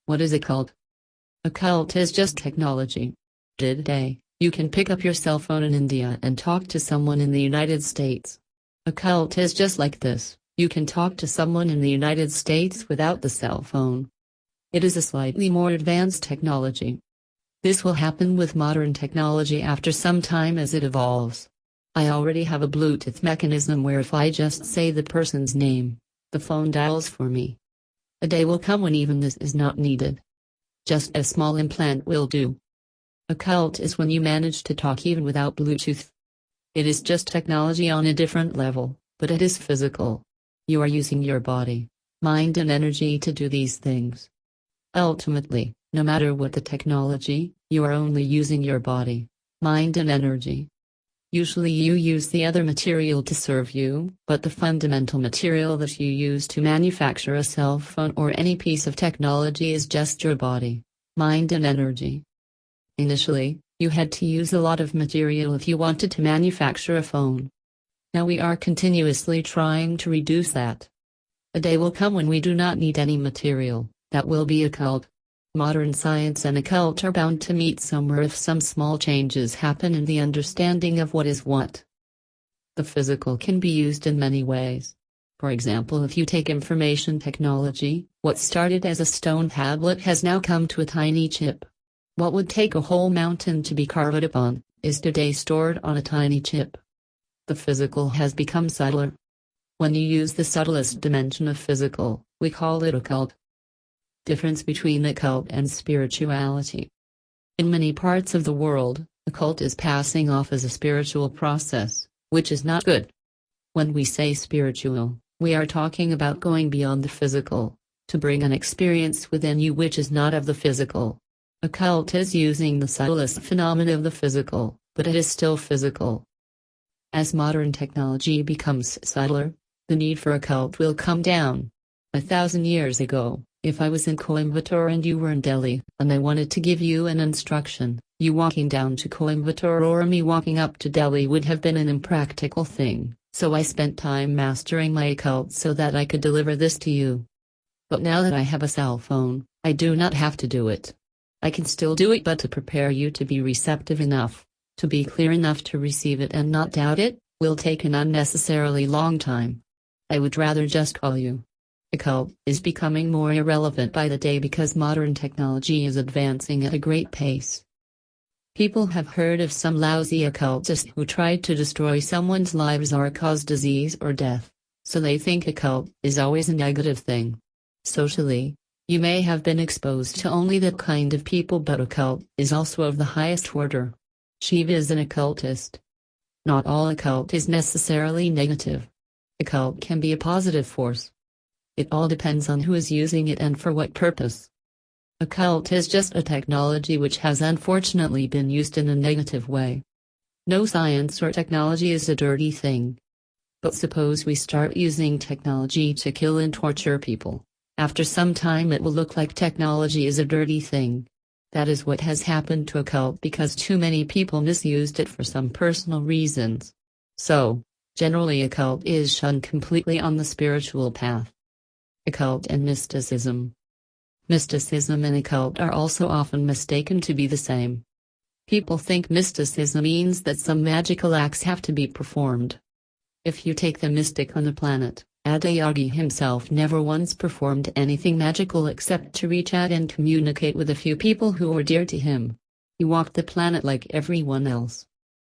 What is occult? Occult is just technology. Today, you can pick up your cell phone in India and talk to someone in the United States. Occult is just like this. You can talk to someone in the United States without the cell phone. It is a slightly more advanced technology. This will happen with modern technology after some time as it evolves. I already have a Bluetooth mechanism where if I just say the person's name, the phone dials for me. A day will come when even this is not needed. Just a small implant will do. Occult is when you manage to talk even without Bluetooth. It is just technology on a different level, but it is physical. You are using your body, mind and energy to do these things. Ultimately, no matter what the technology, you are only using your body, mind and energy. Usually you use the other material to serve you, but the fundamental material that you use to manufacture a cell phone or any piece of technology is just your body, mind and energy. Initially, you had to use a lot of material if you wanted to manufacture a phone. Now we are continuously trying to reduce that. A day will come when we do not need any material. That will be occult. Modern science and occult are bound to meet somewhere if some small changes happen in the understanding of what is what. The physical can be used in many ways. For example, if you take information technology, what started as a stone tablet has now come to a tiny chip. What would take a whole mountain to be carved upon, is today stored on a tiny chip. The physical has become subtler. When you use the subtlest dimension of physical, we call it occult. Difference between occult and spirituality. In many parts of the world, occult is passing off as a spiritual process, which is not good. When we say spiritual, we are talking about going beyond the physical, to bring an experience within you which is not of the physical. Occult is using the subtlest phenomena of the physical, but it is still physical. As modern technology becomes subtler, the need for occult will come down. 1,000 years ago, if I was in Coimbatore and you were in Delhi, and I wanted to give you an instruction, you walking down to Coimbatore or me walking up to Delhi would have been an impractical thing, so I spent time mastering my occult so that I could deliver this to you. But now that I have a cell phone, I do not have to do it. I can still do it, but to prepare you to be receptive enough, to be clear enough to receive it and not doubt it, will take an unnecessarily long time. I would rather just call you. Occult is becoming more irrelevant by the day because modern technology is advancing at a great pace. People have heard of some lousy occultist who tried to destroy someone's lives or cause disease or death, so they think occult is always a negative thing. Socially, you may have been exposed to only that kind of people, but occult is also of the highest order. Shiva is an occultist. Not all occult is necessarily negative. Occult can be a positive force. It all depends on who is using it and for what purpose. Occult is just a technology which has unfortunately been used in a negative way. No science or technology is a dirty thing. But suppose we start using technology to kill and torture people. After some time it will look like technology is a dirty thing. That is what has happened to occult because too many people misused it for some personal reasons. So, generally occult is shunned completely on the spiritual path. Occult and mysticism. Mysticism and occult are also often mistaken to be the same. People think mysticism means that some magical acts have to be performed. If you take the mystic on the planet, Adayagi himself never once performed anything magical except to reach out and communicate with a few people who were dear to him. He walked the planet like everyone else.